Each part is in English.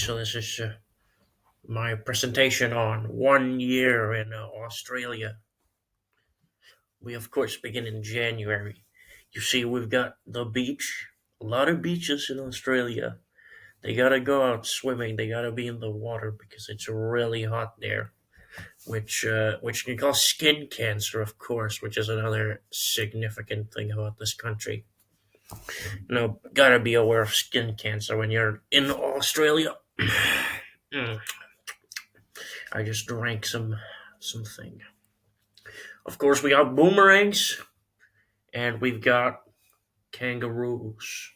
So this is my presentation on 1 year in Australia. We of course begin in January. You see, we've got the beach. A lot of beaches in Australia. They gotta go out swimming. They gotta be in the water because it's really hot there, which can cause skin cancer, of course, which is another significant thing about this country. Gotta be aware of skin cancer when you're in Australia. Mm, I just drank something. Of course, we got boomerangs and we've got kangaroos.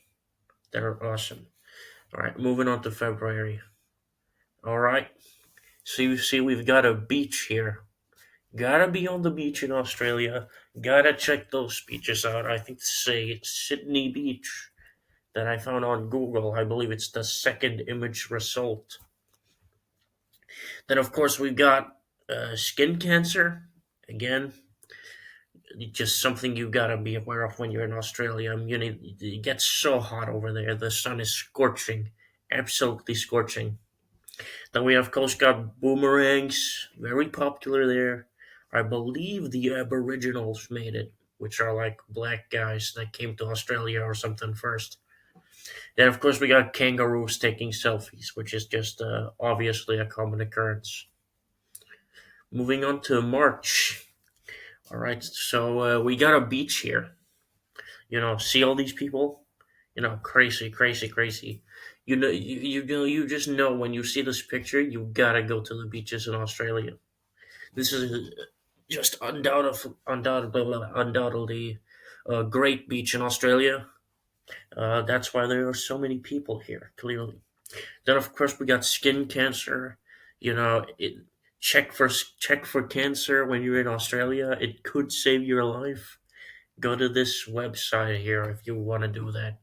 They're awesome. All right, moving on to February. All right, so you see, we've got a beach here. Gotta be on the beach in Australia. Gotta check those beaches out. I think say it's Sydney Beach that I found on Google. I believe it's the second image result. Then, of course, we've got skin cancer. Again, just something you gotta be aware of when you're in Australia. I mean, it gets so hot over there. The sun is scorching, absolutely scorching. Then we have Coast Guard boomerangs, very popular there. I believe the Aboriginals made it, which are like black guys that came to Australia or something first. Then, of course, we got kangaroos taking selfies, which is just obviously a common occurrence. Moving on to March. All right, so we got a beach here. See all these people, crazy, crazy, crazy. You just know when you see this picture, you gotta go to the beaches in Australia. This is just undoubtedly a great beach in Australia. That's why there are so many people here. Clearly, then of course we got skin cancer. You know, it, check for cancer when you're in Australia. It could save your life. Go to this website here if you want to do that.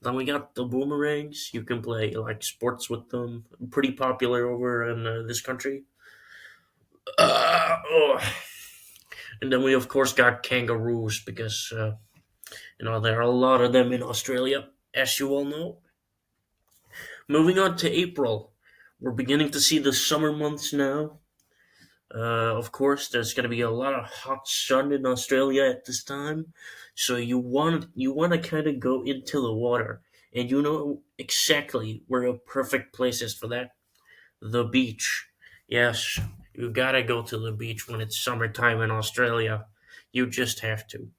Then we got the boomerangs. You can play like sports with them. Pretty popular over in this country. Oh. And then we of course got kangaroos because there are a lot of them in Australia, as you all know. Moving on to April, we're beginning to see the summer months now. Of course, there's going to be a lot of hot sun in Australia at this time, so you want to kind of go into the water, and you know exactly where a perfect place is for that. The beach. Yes, you gotta go to the beach when it's summertime in Australia. You just have to.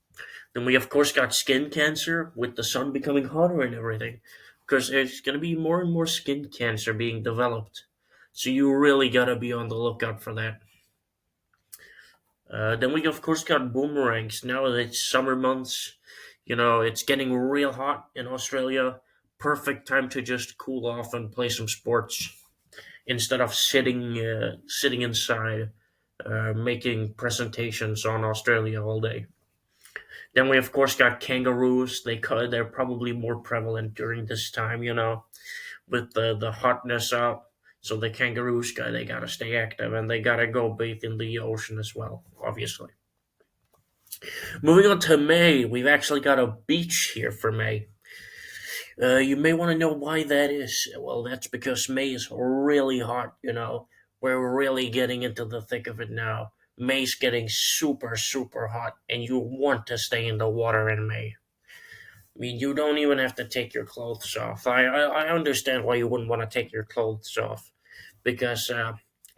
Then we of course got skin cancer with the sun becoming hotter and everything, because there's gonna be more and more skin cancer being developed. So you really gotta be on the lookout for that. Then we of course got boomerangs. Now that it's summer months, it's getting real hot in Australia. Perfect time to just cool off and play some sports instead of sitting inside, making presentations on Australia all day. Then we of course got kangaroos. They're probably more prevalent during this time, with the hotness out. So the kangaroos they gotta stay active and they gotta go bathe in the ocean as well, obviously. Moving on to May, we've actually got a beach here for May. You may want to know why that is. Well, that's because May is really hot, We're really getting into the thick of it now. May's getting super, super hot, and you want to stay in the water in May. I mean, you don't even have to take your clothes off. I understand why you wouldn't want to take your clothes off, because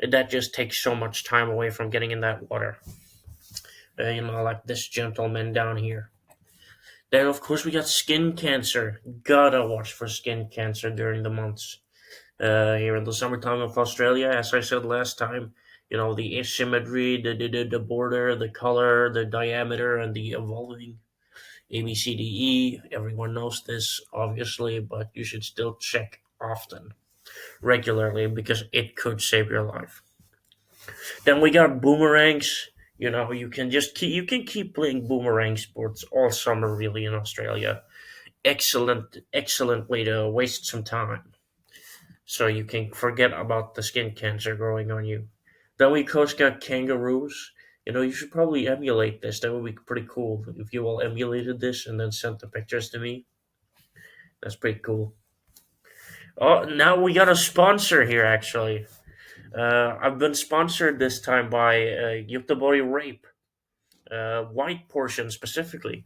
that just takes so much time away from getting in that water. Like this gentleman down here. Then, of course, we got skin cancer. Gotta watch for skin cancer during the months. Here in the summertime of Australia, as I said last time, the asymmetry, the border, the color, the diameter, and the evolving ABCDE. Everyone knows this, obviously, but you should still check often, regularly, because it could save your life. Then we got boomerangs. You can keep playing boomerang sports all summer, really, in Australia. Excellent, excellent way to waste some time. So you can forget about the skin cancer growing on you. Then we coach got kangaroos. You should probably emulate this. That would be pretty cool if you all emulated this and then sent the pictures to me. That's pretty cool. Oh, now we got a sponsor here, actually. I've been sponsored this time by Göteborg Rape, white portion specifically.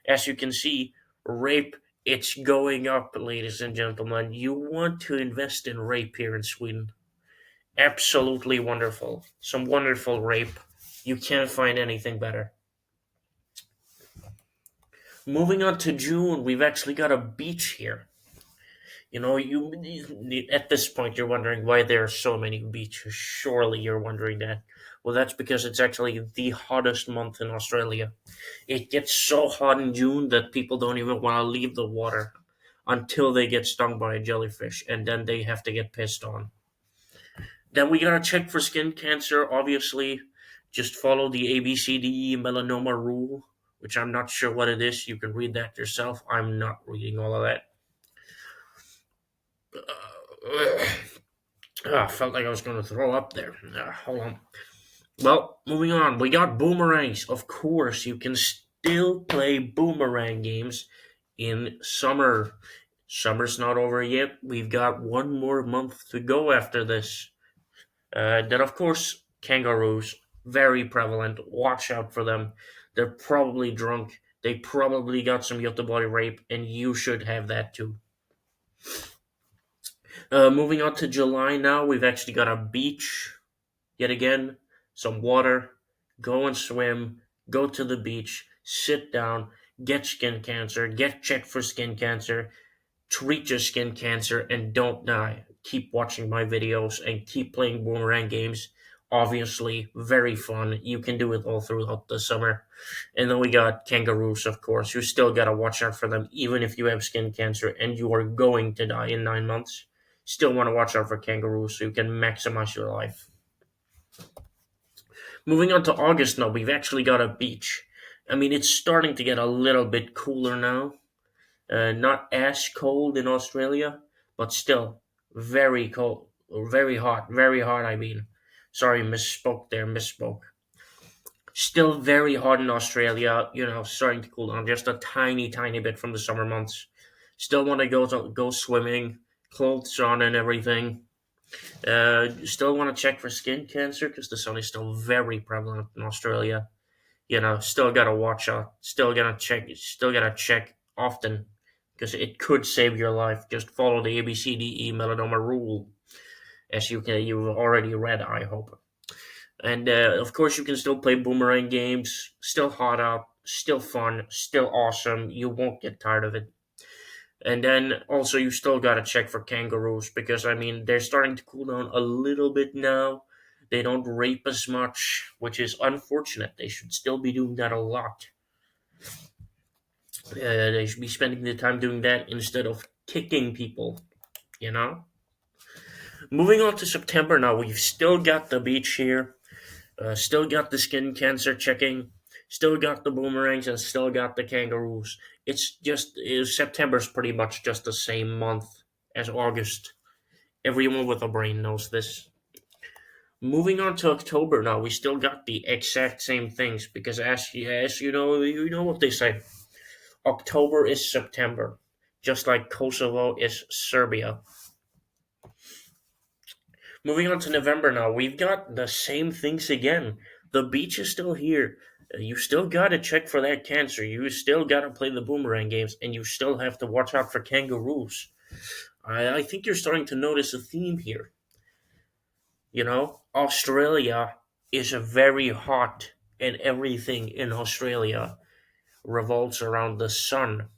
As you can see, rape, it's going up, ladies and gentlemen. You want to invest in rape here in Sweden. Absolutely wonderful. Some wonderful rape. You can't find anything better. Moving on to June, we've actually got a beach here. At this point you're wondering why there are so many beaches. Surely you're wondering that. Well, that's because it's actually the hottest month in Australia. It gets so hot in June that people don't even want to leave the water until they get stung by a jellyfish, and then they have to get pissed on. Then we gotta check for skin cancer, obviously. Just follow the ABCDE melanoma rule, which I'm not sure what it is. You can read that yourself. I'm not reading all of that. I felt like I was going to throw up there. Hold on. Well, moving on. We got boomerangs. Of course, you can still play boomerang games in summer. Summer's not over yet. We've got one more month to go after this. Then, of course, kangaroos. Very prevalent. Watch out for them. They're probably drunk. They probably got some Göteborg rape, and you should have that too. Moving on to July now, we've actually got a beach yet again, some water, go and swim, go to the beach, sit down, get skin cancer, get checked for skin cancer, treat your skin cancer, and don't die. Keep watching my videos and keep playing boomerang games. Obviously, very fun. You can do it all throughout the summer. And then we got kangaroos, of course. You still gotta watch out for them, even if you have skin cancer and you are going to die in 9 months. Still want to watch out for kangaroos so you can maximize your life. Moving on to August now, we've actually got a beach. I mean, it's starting to get a little bit cooler now. Not as cold in Australia, but still very cold, very hot, very hot. I mean, sorry, misspoke there, misspoke. Still very hot in Australia. Starting to cool down just a tiny, tiny bit from the summer months. Still want to go swimming, clothes on and everything. Still want to check for skin cancer because the sun is still very prevalent in Australia. Still gotta watch out. Still gotta check. Still gotta check often because it could save your life. Just follow the ABCDE melanoma rule, as you've already read, I hope. And of course, you can still play boomerang games. Still hot out. Still fun. Still awesome. You won't get tired of it. And then also, you still gotta check for kangaroos because I mean they're starting to cool down a little bit now. They don't rape as much, which is unfortunate. They should still be doing that a lot. They should be spending the time doing that instead of kicking people. You know. Moving on to September now, we've still got the beach here. Still got the skin cancer checking. Still got the boomerangs and still got the kangaroos. September's pretty much just the same month as August. Everyone with a brain knows this. Moving on to October now, we still got the exact same things because as you know what they say. October is September, just like Kosovo is Serbia. Moving on to November now, we've got the same things again. The beach is still here. You still gotta check for that cancer. You still gotta play the boomerang games, and you still have to watch out for kangaroos. I think you're starting to notice a theme here. Australia is very hot, and everything in Australia revolves around the sun.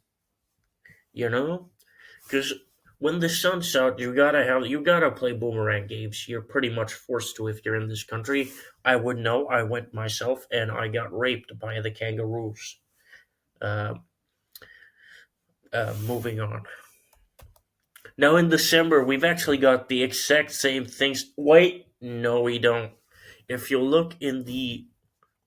You know, because when the sun's out, you gotta play boomerang games. You're pretty much forced to if you're in this country. I would know. I went myself, and I got raped by the kangaroos. Uh, Moving on. Now in December, we've actually got the exact same things. Wait, no, we don't. If you look in the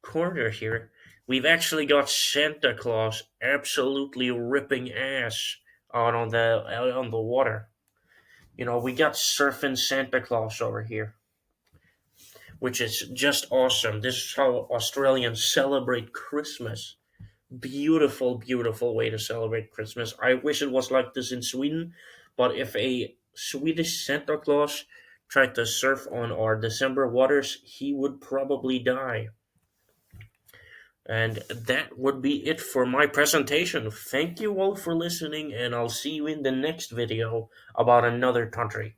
corner here, we've actually got Santa Claus absolutely ripping ass out on the water. We got surfing Santa Claus over here, which is just awesome. This is how Australians celebrate Christmas. Beautiful, beautiful way to celebrate Christmas. I wish it was like this in Sweden, but if a Swedish Santa Claus tried to surf on our December waters, he would probably die. And that would be it for my presentation. Thank you all for listening, and I'll see you in the next video about another country.